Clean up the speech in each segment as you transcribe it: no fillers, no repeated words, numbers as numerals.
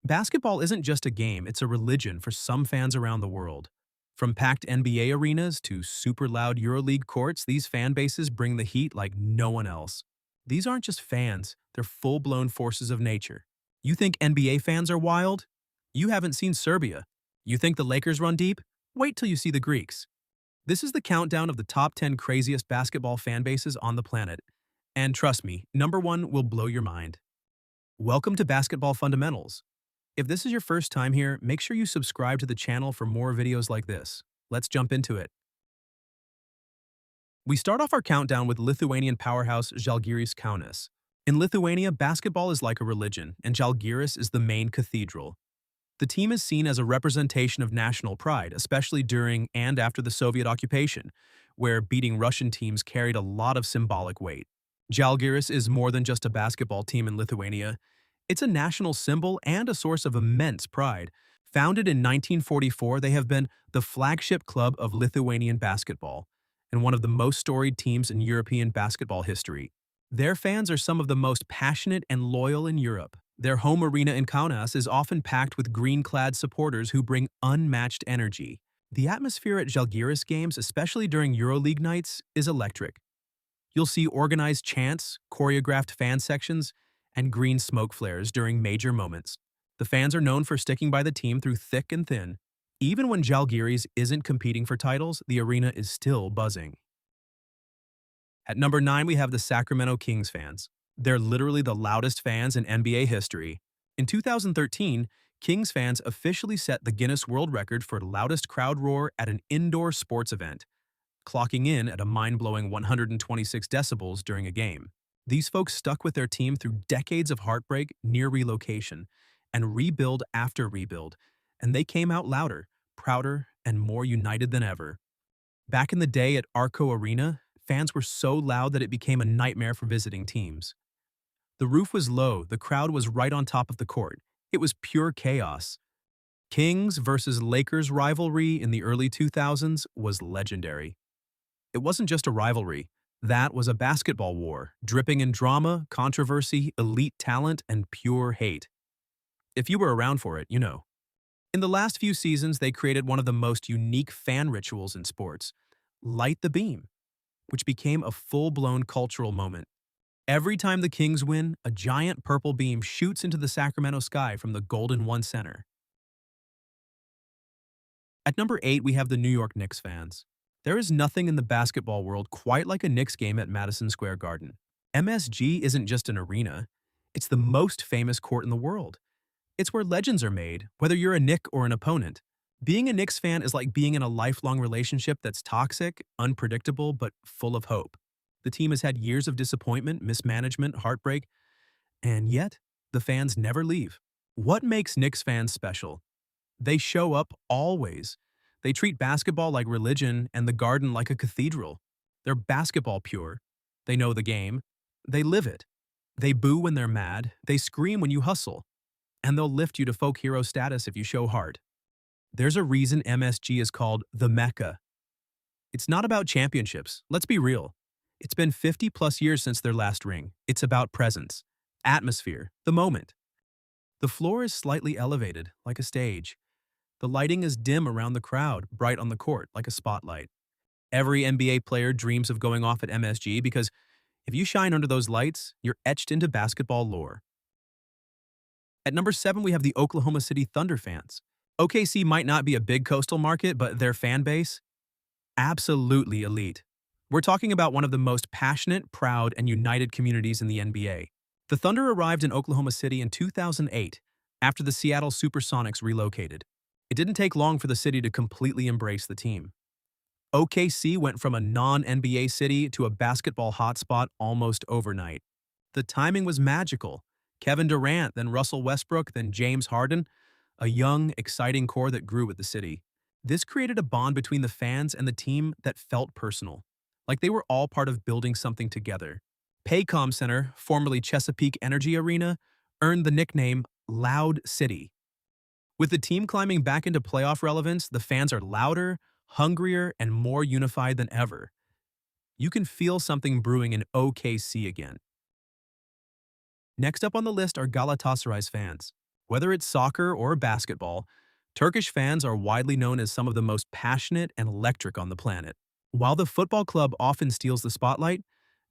Basketball isn't just a game, it's a religion for some fans around the world. From packed NBA arenas to super loud EuroLeague courts, these fan bases bring the heat like no one else. These aren't just fans, they're full-blown forces of nature. You think NBA fans are wild? You haven't seen Serbia. You think the Lakers run deep? Wait till you see the Greeks. This is the countdown of the top 10 craziest basketball fan bases on the planet. And trust me, number one will blow your mind. Welcome to Basketball Fundamentals. If this is your first time here, make sure you subscribe to the channel for more videos like this. Let's jump into it. We start off our countdown with Lithuanian powerhouse Žalgiris Kaunas. In Lithuania, basketball is like a religion, and Žalgiris is the main cathedral. The team is seen as a representation of national pride, especially during and after the Soviet occupation, where beating Russian teams carried a lot of symbolic weight. Žalgiris is more than just a basketball team in Lithuania. It's a national symbol and a source of immense pride. Founded in 1944, they have been the flagship club of Lithuanian basketball and one of the most storied teams in European basketball history. Their fans are some of the most passionate and loyal in Europe. Their home arena in Kaunas is often packed with green-clad supporters who bring unmatched energy. The atmosphere at Žalgiris games, especially during EuroLeague nights, is electric. You'll see organized chants, choreographed fan sections, and green smoke flares during major moments. The fans are known for sticking by the team through thick and thin. Even when Žalgiris isn't competing for titles, the arena is still buzzing. At number 9, we have the Sacramento Kings fans. They're literally the loudest fans in NBA history. In 2013, Kings fans officially set the Guinness World Record for loudest crowd roar at an indoor sports event, clocking in at a mind-blowing 126 decibels during a game. These folks stuck with their team through decades of heartbreak, near relocation, and rebuild after rebuild, and they came out louder, prouder, and more united than ever. Back in the day at Arco Arena, fans were so loud that it became a nightmare for visiting teams. The roof was low, the crowd was right on top of the court. It was pure chaos. Kings versus Lakers rivalry in the early 2000s was legendary. It wasn't just a rivalry. That was a basketball war, dripping in drama, controversy, elite talent, and pure hate. If you were around for it, you know. In the last few seasons, they created one of the most unique fan rituals in sports, Light the Beam, which became a full-blown cultural moment. Every time the Kings win, a giant purple beam shoots into the Sacramento sky from the Golden One Center. At number 8, we have the New York Knicks fans. There is nothing in the basketball world quite like a Knicks game at Madison Square Garden. MSG isn't just an arena, it's the most famous court in the world. It's where legends are made, whether you're a Knick or an opponent. Being a Knicks fan is like being in a lifelong relationship that's toxic, unpredictable, but full of hope. The team has had years of disappointment, mismanagement, heartbreak, and yet the fans never leave. What makes Knicks fans special? They show up always. They treat basketball like religion and the Garden like a cathedral. They're basketball pure. They know the game. They live it. They boo when they're mad. They scream when you hustle. And they'll lift you to folk hero status if you show heart. There's a reason MSG is called the Mecca. It's not about championships. Let's be real. It's been 50+ years since their last ring. It's about presence, atmosphere, the moment. The floor is slightly elevated, like a stage. The lighting is dim around the crowd, bright on the court, like a spotlight. Every NBA player dreams of going off at MSG because if you shine under those lights, you're etched into basketball lore. At number 7, we have the Oklahoma City Thunder fans. OKC might not be a big coastal market, but their fan base? Absolutely elite. We're talking about one of the most passionate, proud, and united communities in the NBA. The Thunder arrived in Oklahoma City in 2008, after the Seattle Supersonics relocated. It didn't take long for the city to completely embrace the team. OKC went from a non-NBA city to a basketball hotspot almost overnight. The timing was magical. Kevin Durant, then Russell Westbrook, then James Harden, a young, exciting core that grew with the city. This created a bond between the fans and the team that felt personal, like they were all part of building something together. Paycom Center, formerly Chesapeake Energy Arena, earned the nickname Loud City. With the team climbing back into playoff relevance, the fans are louder, hungrier, and more unified than ever. You can feel something brewing in OKC again. Next up on the list are Galatasaray's fans. Whether it's soccer or basketball, Turkish fans are widely known as some of the most passionate and electric on the planet. While the football club often steals the spotlight,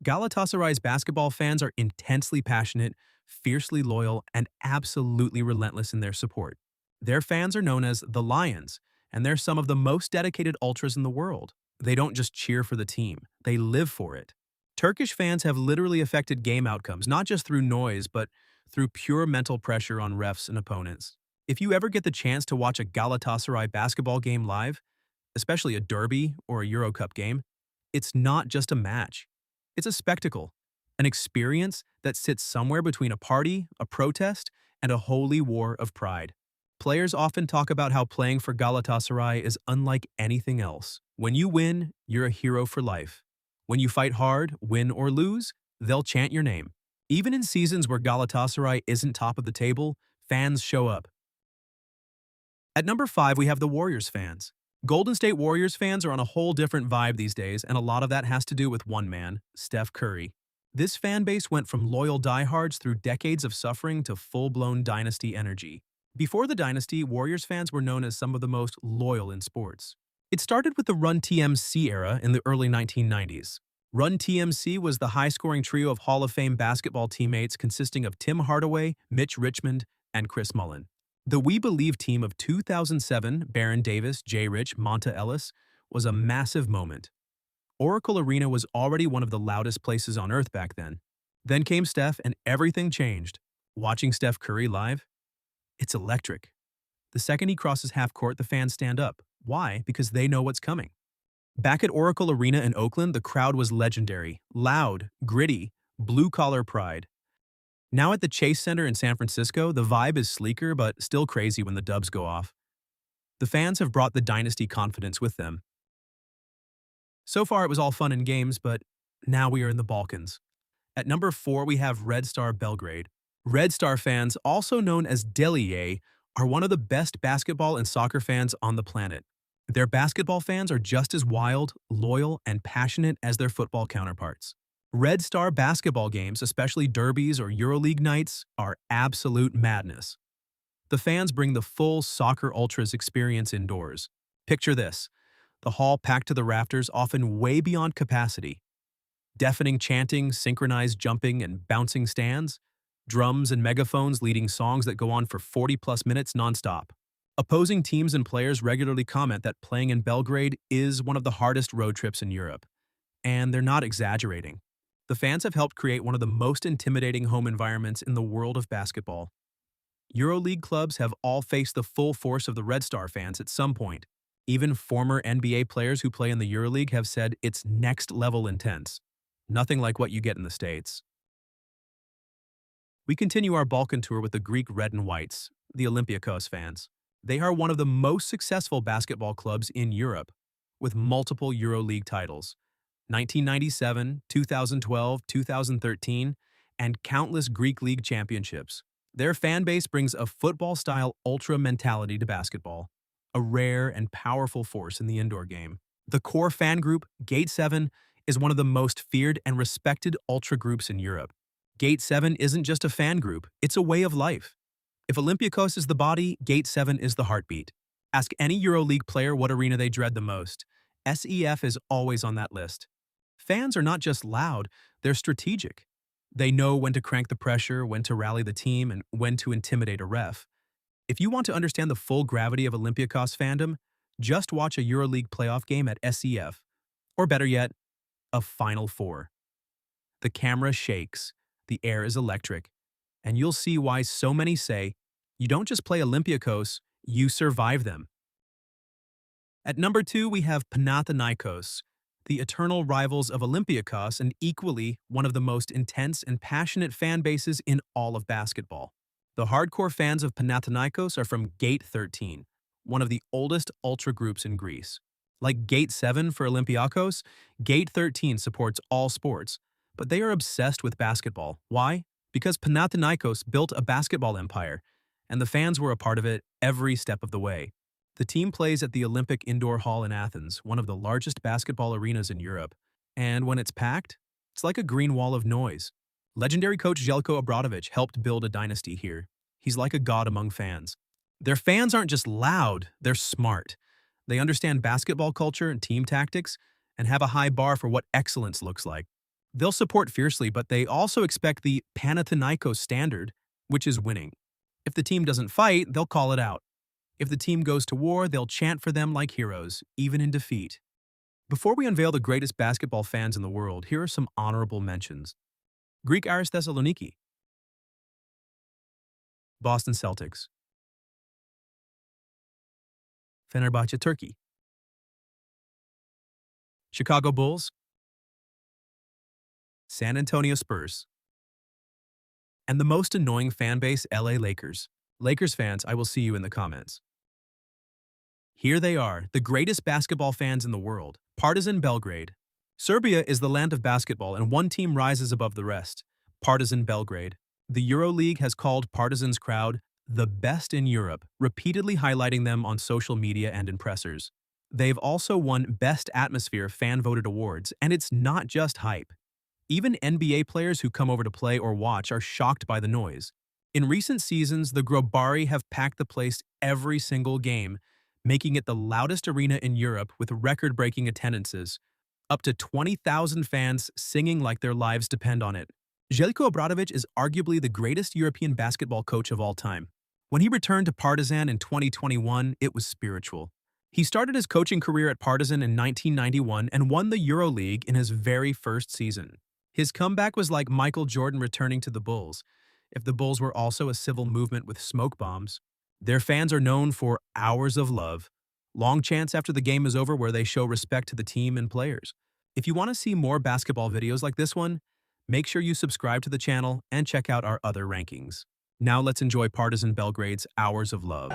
Galatasaray's basketball fans are intensely passionate, fiercely loyal, and absolutely relentless in their support. Their fans are known as the Lions, and they're some of the most dedicated ultras in the world. They don't just cheer for the team, they live for it. Turkish fans have literally affected game outcomes, not just through noise, but through pure mental pressure on refs and opponents. If you ever get the chance to watch a Galatasaray basketball game live, especially a derby or a Euro Cup game, it's not just a match. It's a spectacle, an experience that sits somewhere between a party, a protest, and a holy war of pride. Players often talk about how playing for Galatasaray is unlike anything else. When you win, you're a hero for life. When you fight hard, win or lose, they'll chant your name. Even in seasons where Galatasaray isn't top of the table, fans show up. At number 5, we have the Warriors fans. Golden State Warriors fans are on a whole different vibe these days, and a lot of that has to do with one man, Steph Curry. This fan base went from loyal diehards through decades of suffering to full-blown dynasty energy. Before the dynasty, Warriors fans were known as some of the most loyal in sports. It started with the Run TMC era in the early 1990s. Run TMC was the high-scoring trio of Hall of Fame basketball teammates consisting of Tim Hardaway, Mitch Richmond, and Chris Mullin. The We Believe team of 2007, Baron Davis, Jay Rich, Monta Ellis, was a massive moment. Oracle Arena was already one of the loudest places on earth back then. Then came Steph and everything changed. Watching Steph Curry live? It's electric. The second he crosses half court, the fans stand up. Why? Because they know what's coming. Back at Oracle Arena in Oakland, the crowd was legendary, loud, gritty, blue-collar pride. Now at the Chase Center in San Francisco, the vibe is sleeker but still crazy when the dubs go off. The fans have brought the dynasty confidence with them. So far it was all fun and games, but now we are in the Balkans. At number 4, we have Red Star Belgrade. Red Star fans, also known as Delije, are one of the best basketball and soccer fans on the planet. Their basketball fans are just as wild, loyal, and passionate as their football counterparts. Red Star basketball games, especially derbies or EuroLeague nights, are absolute madness. The fans bring the full soccer ultras experience indoors. Picture this: the hall packed to the rafters, often way beyond capacity. Deafening chanting, synchronized jumping, and bouncing stands. Drums and megaphones leading songs that go on for 40-plus minutes nonstop. Opposing teams and players regularly comment that playing in Belgrade is one of the hardest road trips in Europe. And they're not exaggerating. The fans have helped create one of the most intimidating home environments in the world of basketball. EuroLeague clubs have all faced the full force of the Red Star fans at some point. Even former NBA players who play in the EuroLeague have said it's next-level intense. Nothing like what you get in the States. We continue our Balkan tour with the Greek Red and Whites, the Olympiacos fans. They are one of the most successful basketball clubs in Europe, with multiple EuroLeague titles. 1997, 2012, 2013, and countless Greek League championships. Their fan base brings a football-style ultra mentality to basketball, a rare and powerful force in the indoor game. The core fan group, Gate 7, is one of the most feared and respected ultra groups in Europe. Gate 7 isn't just a fan group, it's a way of life. If Olympiacos is the body, Gate 7 is the heartbeat. Ask any EuroLeague player what arena they dread the most. SEF is always on that list. Fans are not just loud, they're strategic. They know when to crank the pressure, when to rally the team, and when to intimidate a ref. If you want to understand the full gravity of Olympiacos fandom, just watch a EuroLeague playoff game at SEF. Or better yet, a Final Four. The camera shakes, the air is electric, and you'll see why so many say, you don't just play Olympiacos, you survive them. At number 2, we have Panathinaikos, the eternal rivals of Olympiacos and equally one of the most intense and passionate fan bases in all of basketball. The hardcore fans of Panathinaikos are from Gate 13, one of the oldest ultra groups in Greece. Like Gate 7 for Olympiacos, Gate 13 supports all sports, but they are obsessed with basketball. Why? Because Panathinaikos built a basketball empire, and the fans were a part of it every step of the way. The team plays at the Olympic Indoor Hall in Athens, one of the largest basketball arenas in Europe. And when it's packed, it's like a green wall of noise. Legendary coach Željko Obradović helped build a dynasty here. He's like a god among fans. Their fans aren't just loud, they're smart. They understand basketball culture and team tactics and have a high bar for what excellence looks like. They'll support fiercely, but they also expect the Panathinaikos standard, which is winning. If the team doesn't fight, they'll call it out. If the team goes to war, they'll chant for them like heroes, even in defeat. Before we unveil the greatest basketball fans in the world, here are some honorable mentions. Greek Aris Thessaloniki, Boston Celtics, Fenerbahce Turkey, Chicago Bulls, San Antonio Spurs, and the most annoying fan base, LA Lakers. Lakers fans, I will see you in the comments. Here they are, the greatest basketball fans in the world, Partizan Belgrade. Serbia is the land of basketball and one team rises above the rest, Partizan Belgrade. The EuroLeague has called Partizan's crowd the best in Europe, repeatedly highlighting them on social media and in pressers. They've also won Best Atmosphere fan-voted awards, and it's not just hype. Even NBA players who come over to play or watch are shocked by the noise. In recent seasons, the Grobari have packed the place every single game, making it the loudest arena in Europe with record-breaking attendances, up to 20,000 fans singing like their lives depend on it. Željko Obradović is arguably the greatest European basketball coach of all time. When he returned to Partizan in 2021, it was spiritual. He started his coaching career at Partizan in 1991 and won the EuroLeague in his very first season. His comeback was like Michael Jordan returning to the Bulls, if the Bulls were also a civil movement with smoke bombs. Their fans are known for hours of love, long chants after the game is over where they show respect to the team and players. If you want to see more basketball videos like this one, make sure you subscribe to the channel and check out our other rankings. Now let's enjoy Partizan Belgrade's Hours of Love.